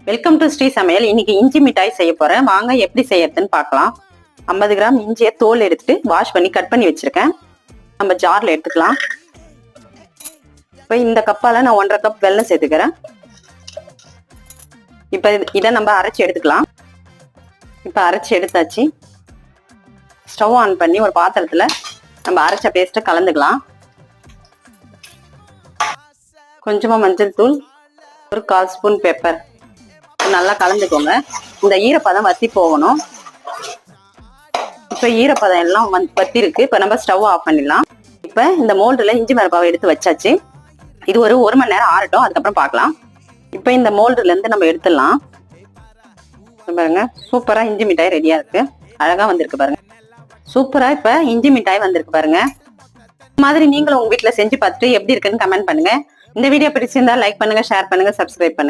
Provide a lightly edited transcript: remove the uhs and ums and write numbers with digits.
Welcome to Sri சமையல். இன்னைக்கு இஞ்சி மிட்டாய் செய்ய போறேன். வாங்க எப்படி செய்யறதுன்னு பார்க்கலாம். 50 கிராம் இஞ்சியை தோல் எடுத்து வாஷ் பண்ணி கட் பண்ணி வச்சிருக்கேன். நம்ம ஜார்ல எடுத்துக்கலாம். இப்போ இந்த கப்பால நான் 1.5 கப் வெல்லம் சேர்த்துக்கிறேன். இப்போ இதை நம்ம அரைச்சி எடுத்துக்கலாம். இப்போ அரைச்சி எடுத்தாச்சு. ஸ்டவ் ஆன் பண்ணி ஒரு பாத்திரத்துல நம்ம அரைச்ச பேஸ்ட்டை கலந்துக்கலாம். கொஞ்சமா மஞ்சள் தூள், ஒரு 1/4 ஸ்பூன் பெப்பர் நல்லா கலந்துக்கோங்க. இந்த ஈரப்பதம் வத்தி போகணும். இப்போ ஈரப்பதம் எல்லாம் வத்தி இருக்கு. இப்போ நம்ம ஸ்டவ் ஆஃப் பண்ணிடலாம். இப்போ இந்த மோல்டுல இஞ்சி மரப்பாவை எடுத்து வச்சாச்சு. இது ஒரு 1 மணி நேரம் ஆறட்டும், அதுக்கப்புறம் பார்க்கலாம். இப்போ இந்த மோல்டுல இருந்து நம்ம எடுத்துடலாம். பாருங்க, சூப்பரா இஞ்சி மிட்டாய் ரெடியா இருக்கு. அழகா வந்திருக்கு பாருங்க. சூப்பரா இப்ப இஞ்சி மிட்டாய் வந்திருக்கு பாருங்க. இந்த மாதிரி நீங்களும் உங்க வீட்டுல செஞ்சு பார்த்துட்டு எப்படி இருக்குன்னு கமெண்ட் பண்ணுங்க. இந்த வீடியோ பிடிச்சிருந்தா லைக் பண்ணுங்க, ஷேர் பண்ணுங்க, சப்ஸ்கிரைப் பண்ணுங்க.